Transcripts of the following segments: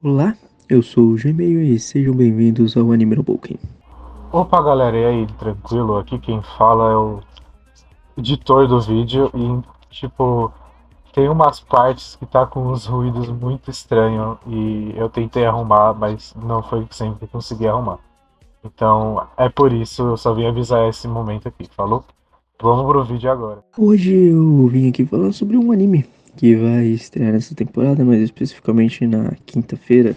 Olá, eu sou o Gmail e sejam bem-vindos ao Anime no Pouquinho. Opa galera, e aí, tranquilo? Aqui quem fala é o editor do vídeo e, tem umas partes que tá com uns ruídos muito estranhos e eu tentei arrumar, mas não foi sempre que consegui arrumar. Então é por isso eu só vim avisar esse momento aqui, falou? Vamos pro vídeo agora. Hoje eu vim aqui falar sobre um anime que vai estrear nessa temporada, mas especificamente na quinta-feira,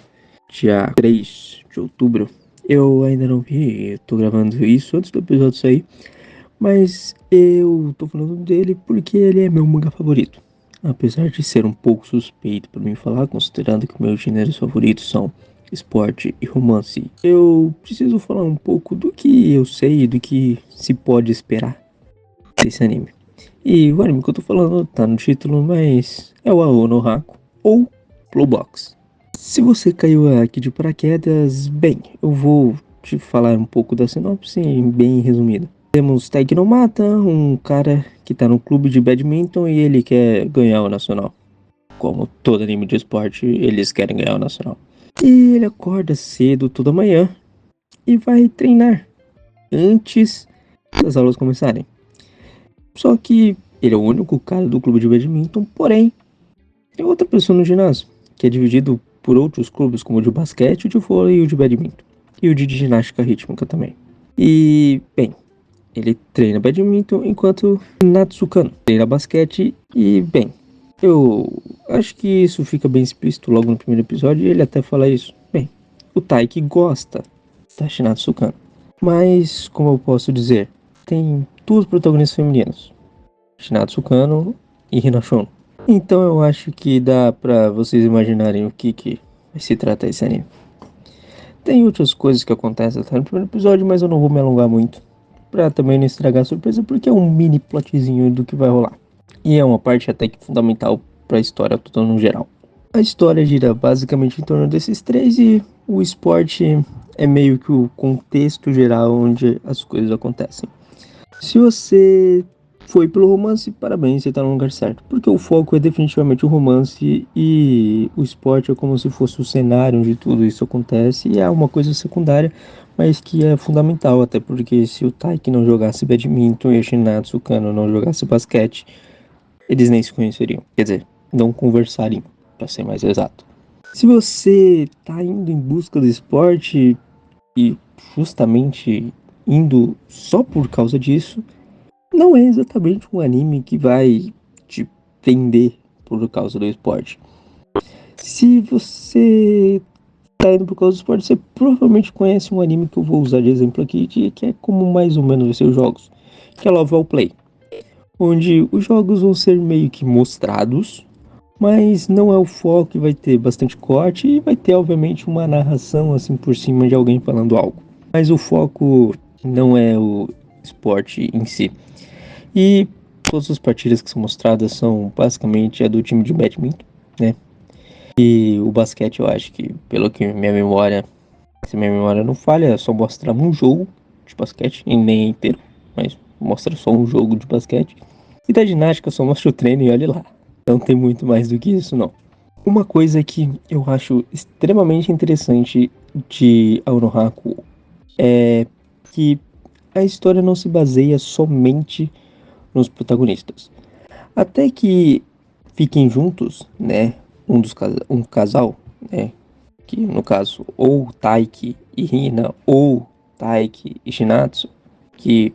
dia 3 de outubro. Eu ainda não vi, eu tô gravando isso antes do episódio sair, mas eu tô falando dele porque ele é meu mangá favorito. Apesar de ser um pouco suspeito para mim falar, considerando que meus gêneros favoritos são esporte e romance, eu preciso falar um pouco do que eu sei e do que se pode esperar desse anime. E o anime que eu tô falando tá no título, mas é o Ao no Haku ou Blue Box. Se você caiu aqui de paraquedas, bem, eu vou te falar um pouco da sinopse, bem resumida. Temos Taiki no Mata, um cara que tá no clube de badminton e ele quer ganhar o nacional. Como todo anime de esporte, eles querem ganhar o nacional. E ele acorda cedo toda manhã e vai treinar antes das aulas começarem. Só que ele é o único cara do clube de badminton, porém, tem outra pessoa no ginásio, que é dividido por outros clubes, como o de basquete, o de vôlei e o de badminton. E o de ginástica rítmica também. E, bem, ele treina badminton enquanto Natsukano treina basquete e, bem, eu acho que isso fica bem explícito logo no primeiro episódio e ele até fala isso. Bem, o Taiki gosta da Natsukano. Mas, como eu posso dizer, tem duas protagonistas femininas, Shinatsu Kano e Hinashon. Então eu acho que dá pra vocês imaginarem o que vai se tratar esse anime. Tem outras coisas que acontecem até no primeiro episódio, mas eu não vou me alongar muito. Pra também não estragar a surpresa, porque é um mini plotzinho do que vai rolar. E é uma parte até que fundamental pra história toda no geral. A história gira basicamente em torno desses três e o esporte é meio que o contexto geral onde as coisas acontecem. Se você foi pelo romance, parabéns, você tá no lugar certo. Porque o foco é definitivamente o romance e o esporte é como se fosse o cenário onde tudo isso acontece e é uma coisa secundária, mas que é fundamental, até porque se o Taiki não jogasse badminton e o Shinatsu Kano não jogasse basquete, eles nem se conheceriam. Quer dizer, não conversariam, para ser mais exato. Se você tá indo em busca do esporte e justamente indo só por causa disso, não é exatamente um anime que vai te prender por causa do esporte. Se você tá indo por causa do esporte, você provavelmente conhece um anime que eu vou usar de exemplo aqui, que é como mais ou menos os seus jogos, que é Love All Play, onde os jogos vão ser meio que mostrados, mas não é o foco, e vai ter bastante corte e vai ter obviamente uma narração assim por cima de alguém falando algo. Mas o foco não é o esporte em si. E todas as partidas que são mostradas são basicamente a do time de badminton, né? E o basquete eu acho que, pelo que minha memória, se minha memória não falha, só mostra um jogo de basquete, e nem inteiro, mas mostra só um jogo de basquete. E da ginástica só mostra o treino e olha lá. Não tem muito mais do que isso não. Uma coisa que eu acho extremamente interessante de Aonohaku é que a história não se baseia somente nos protagonistas. Até que fiquem juntos, né? Um casal, né? Que no caso, ou Taiki e Hina, ou Taiki e Shinatsu, que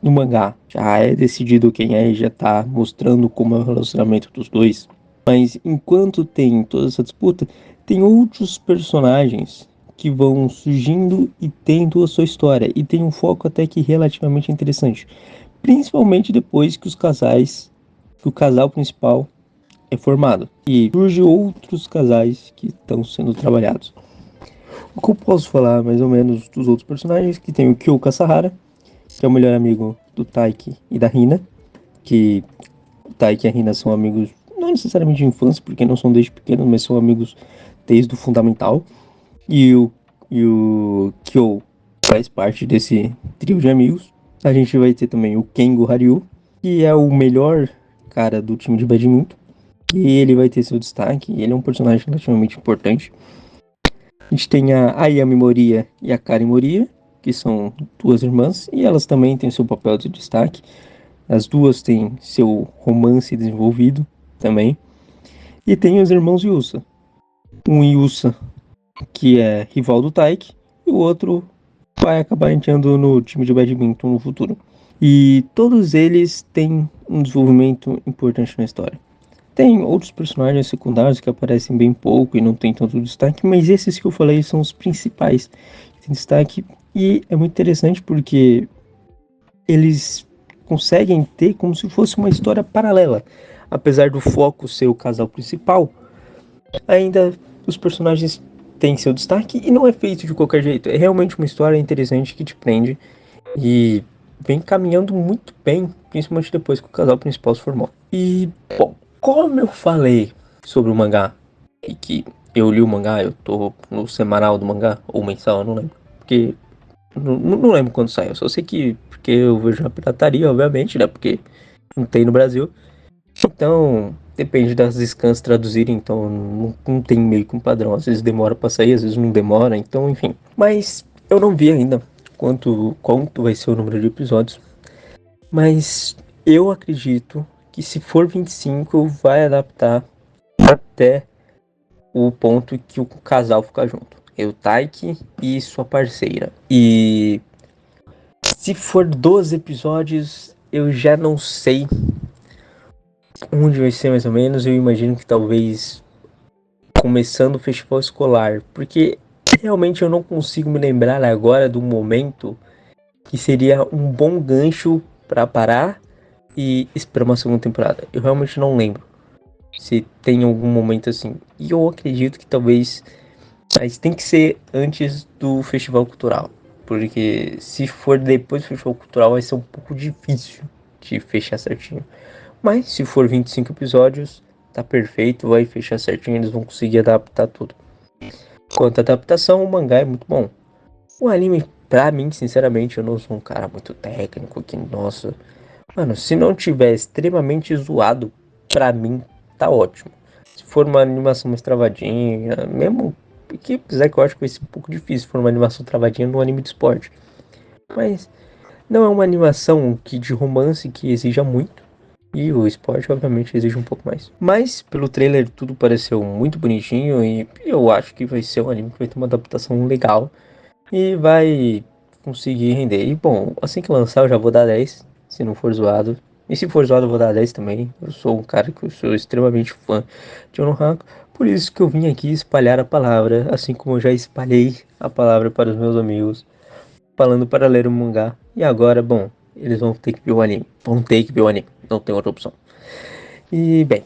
no mangá já é decidido quem é e já tá mostrando como é o relacionamento dos dois. Mas enquanto tem toda essa disputa, tem outros personagens que vão surgindo e tendo a sua história. E tem um foco até que relativamente interessante. Principalmente depois que o casal principal é formado. E surge outros casais que estão sendo trabalhados. O que eu posso falar mais ou menos dos outros personagens, que tem o Kyo Kasahara, que é o melhor amigo do Taiki e da Hina, que o Taiki e a Hina são amigos, não necessariamente de infância, porque não são desde pequenos, mas são amigos desde o fundamental. E o Kyo faz parte desse trio de amigos. A gente vai ter também o Kengo Haryu, que é o melhor cara do time de badminton. E ele vai ter seu destaque. Ele é um personagem relativamente importante. A gente tem a Ayami Moriya e a Kari Moriya, que são duas irmãs, e elas também têm seu papel de destaque. As duas têm seu romance desenvolvido também. E tem os irmãos Yusa. Um Yusa, que é rival do Taiki, e o outro vai acabar entrando no time de badminton no futuro. E todos eles têm um desenvolvimento importante na história. Tem outros personagens secundários que aparecem bem pouco e não tem tanto destaque, mas esses que eu falei são os principais que têm destaque. E é muito interessante porque eles conseguem ter como se fosse uma história paralela. Apesar do foco ser o casal principal, ainda os personagens têm seu destaque e não é feito de qualquer jeito. É realmente uma história interessante que te prende e vem caminhando muito bem, principalmente depois que o casal principal se formou. E, bom, como eu falei sobre o mangá, e que eu li o mangá, eu tô no semanal do mangá, ou mensal, eu não lembro, porque não lembro quando saiu, só sei que, porque eu vejo na pirataria, obviamente, né, porque não tem no Brasil, então depende das scans traduzirem, então não tem meio que um padrão, às vezes demora pra sair, às vezes não demora, então enfim, mas eu não vi ainda quanto vai ser o número de episódios, mas eu acredito que se for 25 vai adaptar até o ponto que o casal fica junto. O Taiki e sua parceira. E se for 12 episódios, eu já não sei onde vai ser mais ou menos. Eu imagino que talvez começando o festival escolar. Porque realmente eu não consigo me lembrar agora do momento que seria um bom gancho para parar e esperar uma segunda temporada. Eu realmente não lembro se tem algum momento assim. E eu acredito que talvez, mas tem que ser antes do festival cultural. Porque se for depois do festival cultural vai ser um pouco difícil de fechar certinho. Mas se for 25 episódios, tá perfeito, vai fechar certinho, eles vão conseguir adaptar tudo. Quanto à adaptação, o mangá é muito bom. O anime, pra mim, sinceramente, eu não sou um cara muito técnico, que, nossa... Mano, se não tiver extremamente zoado, pra mim, tá ótimo. Se for uma animação mais travadinha, mesmo... Porque, apesar que eu acho que vai ser um pouco difícil se for uma animação travadinha no anime de esporte. Mas não é uma animação que de romance que exija muito. E o esporte, obviamente, exige um pouco mais. Mas, pelo trailer, tudo pareceu muito bonitinho. E eu acho que vai ser um anime que vai ter uma adaptação legal. E vai conseguir render. E, bom, assim que lançar, eu já vou dar 10. Se não for zoado. E se for zoado, eu vou dar 10 também. Eu sou um cara que eu sou extremamente fã de Ono Hako. Por isso que eu vim aqui espalhar a palavra. Assim como eu já espalhei a palavra para os meus amigos. Falando para ler o mangá. E agora, bom, eles vão ter que ver o anime. Vão ter que ver o anime. Não tem outra opção. E, bem,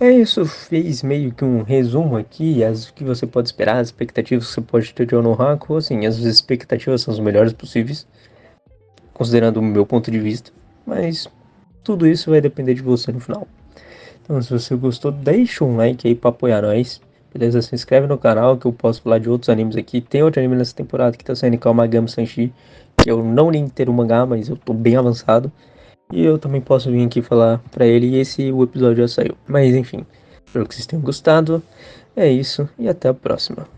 é isso. Fez meio que um resumo aqui. As que você pode esperar, as expectativas que você pode ter de Ono Hako. Assim, as expectativas são as melhores possíveis. Considerando o meu ponto de vista. Mas tudo isso vai depender de você no final. Então, se você gostou, deixa um like aí pra apoiar nós. Beleza? Se inscreve no canal que eu posso falar de outros animes aqui. Tem outro anime nessa temporada que tá saindo, que é o Magami Sanshi. Que eu não li inteiro o mangá, mas eu tô bem avançado. E eu também posso vir aqui falar pra ele. E o episódio já saiu. Mas enfim, espero que vocês tenham gostado. É isso e até a próxima.